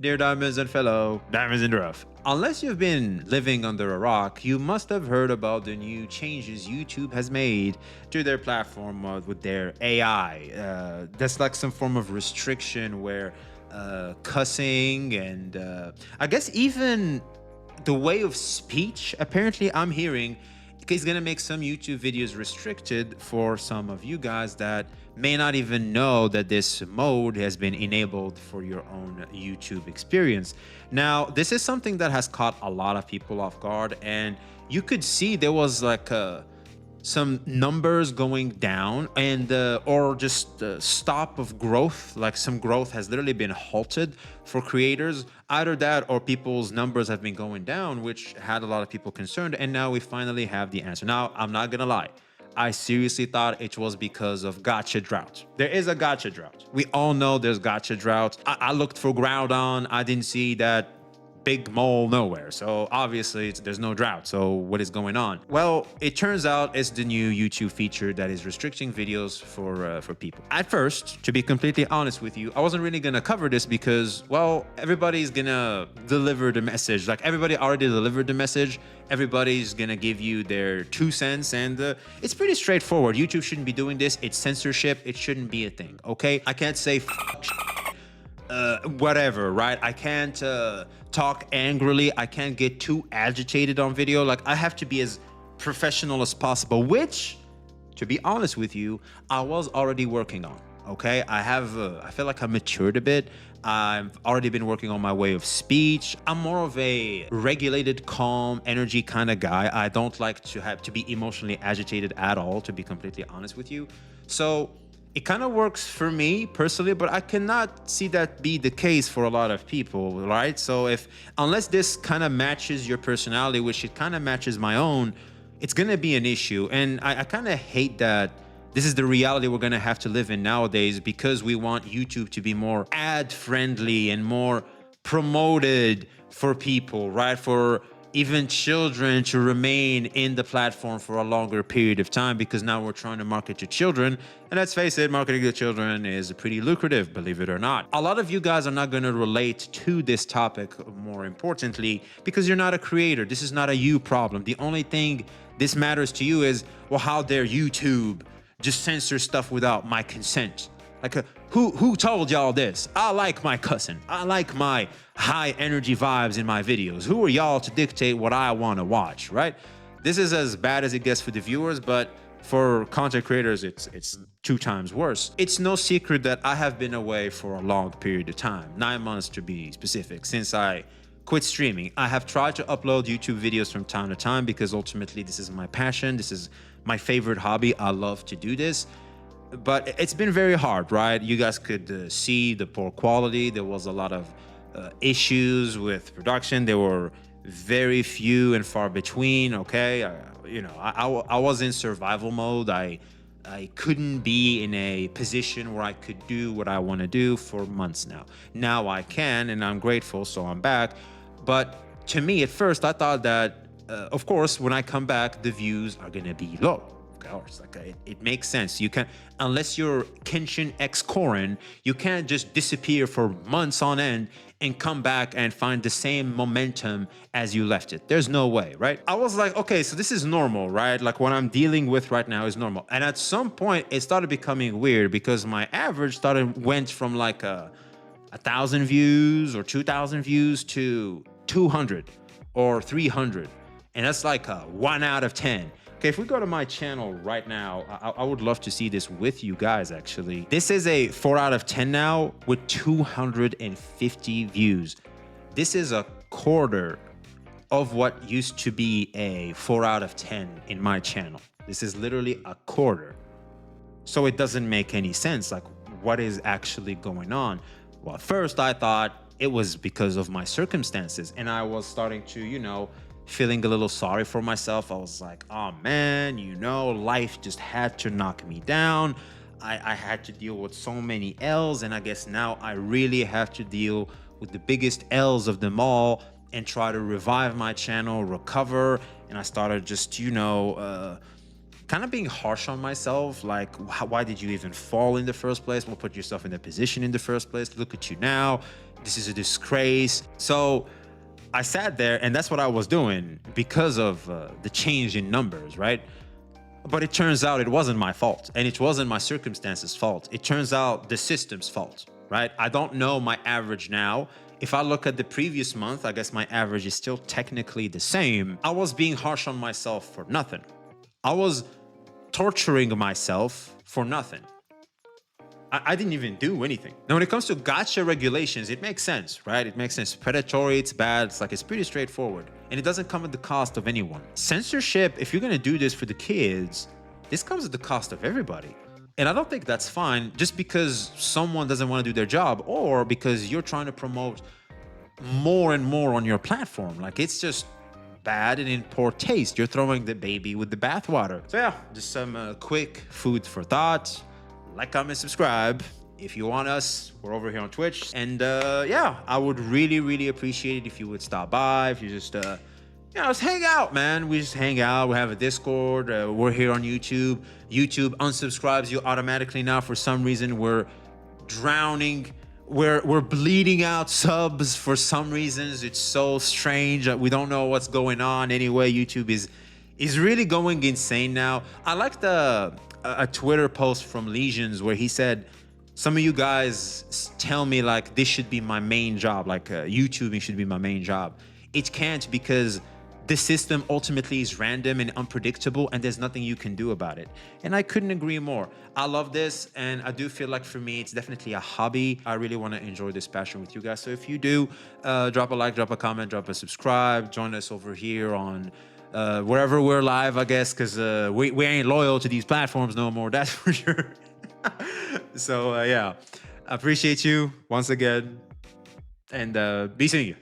Dear diamonds and fellow diamonds in the rough. Unless you've been living under a rock, you must have heard about the new changes YouTube has made to their platform with their AI. That's like some form of restriction where cussing and I guess even the way of speech, apparently, I'm hearing is going to make some YouTube videos restricted for some of you guys that may not even know that this mode has been enabled for your own YouTube experience. Now, this is something that has caught a lot of people off guard, and you could see there was like some numbers going down and or just stop of growth, like some growth has literally been halted for creators. Either that or people's numbers have been going down, which had a lot of people concerned, and now we finally have the answer. Now, I'm not gonna lie, I seriously thought it was because of Gacha drought. There is a Gacha drought. We all know there's Gacha drought. I looked for Groudon, I didn't see that big mole nowhere, so obviously there's no drought. So what is going on? Well, it turns out it's the new YouTube feature that is restricting videos for people. At first, to be completely honest with you, I wasn't really gonna cover this because, well, everybody's gonna deliver the message. Like, everybody already delivered the message. Everybody's gonna give you their 2 cents, and it's pretty straightforward. YouTube shouldn't be doing this. It's censorship. It shouldn't be a thing, okay? I can't say whatever, right? I can't talk angrily. I can't get too agitated on video. Like, I have to be as professional as possible, which, to be honest with you, I was already working on. Okay, I feel like I matured a bit. I've already been working on my way of speech. I'm more of a regulated, calm energy kind of guy. I don't like to have to be emotionally agitated at all, to be completely honest with you. So it kind of works for me personally, but I cannot see that be the case for a lot of people, right? So unless this kind of matches your personality, which it kind of matches my own, it's gonna be an issue. And I kind of hate that this is the reality we're gonna have to live in nowadays, because we want YouTube to be more ad friendly and more promoted for people, right? For even children to remain in the platform for a longer period of time, because now we're trying to market to children. And let's face it, marketing to children is pretty lucrative, believe it or not. A lot of you guys are not going to relate to this topic, more importantly, because you're not a creator. This is not a you problem. The only thing this matters to you is, well, how dare YouTube just censor stuff without my consent? Like, who told y'all this? I like my cussing. I like my high energy vibes in my videos. Who are y'all to dictate what I want to watch, right? This is as bad as it gets for the viewers, but for content creators, it's 2 times worse. It's no secret that I have been away for a long period of time, 9 months to be specific, since I quit streaming. I have tried to upload YouTube videos from time to time because ultimately this is my passion. This is my favorite hobby. I love to do this. But it's been very hard, right? You guys could see the poor quality. There was a lot of issues with production. There were very few and far between, okay? I was in survival mode. I couldn't be in a position where I could do what I want to do for months now. Now I can, and I'm grateful, so I'm back. But to me, at first, I thought that, of course, when I come back, the views are going to be low. Course, like it makes sense. You can, unless you're Kenshin X Korin, you can't just disappear for months on end and come back and find the same momentum as you left it. There's no way, right? I was like, okay, so this is normal, right? Like, what I'm dealing with right now is normal. And at some point, it started becoming weird because my average went from like 1,000 views or 2,000 views to 200 or 300, and that's like a 1 out of 10. Okay, if we go to my channel right now, I would love to see this with you guys, actually. This is a 4 out of 10 now with 250 views. This is a quarter of what used to be a 4 out of 10 in my channel. This is literally a quarter. So it doesn't make any sense. Like, what is actually going on? Well, at first I thought it was because of my circumstances, and I was starting to, feeling a little sorry for myself. I was like, oh man, life just had to knock me down. I had to deal with so many L's, and I guess now I really have to deal with the biggest L's of them all and try to revive my channel, recover. And I started just, kind of being harsh on myself. Like, why did you even fall in the first place? What put yourself in that position in the first place? Look at you now. This is a disgrace. So I sat there, and that's what I was doing because of the change in numbers, right? But it turns out it wasn't my fault, and it wasn't my circumstances' fault. It turns out the system's fault, right? I don't know my average now. If I look at the previous month, I guess my average is still technically the same. I was being harsh on myself for nothing. I was torturing myself for nothing. I didn't even do anything. Now, when it comes to gacha regulations, it makes sense, right? It makes sense. Predatory, it's bad. It's like, it's pretty straightforward. And it doesn't come at the cost of anyone. Censorship, if you're gonna do this for the kids, this comes at the cost of everybody. And I don't think that's fine just because someone doesn't want to do their job or because you're trying to promote more and more on your platform. Like, it's just bad and in poor taste. You're throwing the baby with the bathwater. So yeah, just some quick food for thought. Like, comment, subscribe. If you want us, we're over here on Twitch. And yeah, I would really appreciate it if you would stop by. If you just, just hang out, man. We just hang out. We have a Discord. We're here on YouTube. YouTube unsubscribes you automatically now. For some reason, we're drowning. We're bleeding out subs for some reasons. It's so strange. We don't know what's going on. Anyway, YouTube is really going insane now. I like a Twitter post from Legions where he said, some of you guys tell me like this should be my main job, like YouTubing should be my main job. It can't, because the system ultimately is random and unpredictable, and there's nothing you can do about it. And I couldn't agree more. I love this, and I do feel like for me, it's definitely a hobby. I really want to enjoy this passion with you guys. So if you do, drop a like, drop a comment, drop a subscribe, join us over here on wherever we're live, I guess, because we ain't loyal to these platforms no more, that's for sure. So yeah, I appreciate you once again, and be seeing you.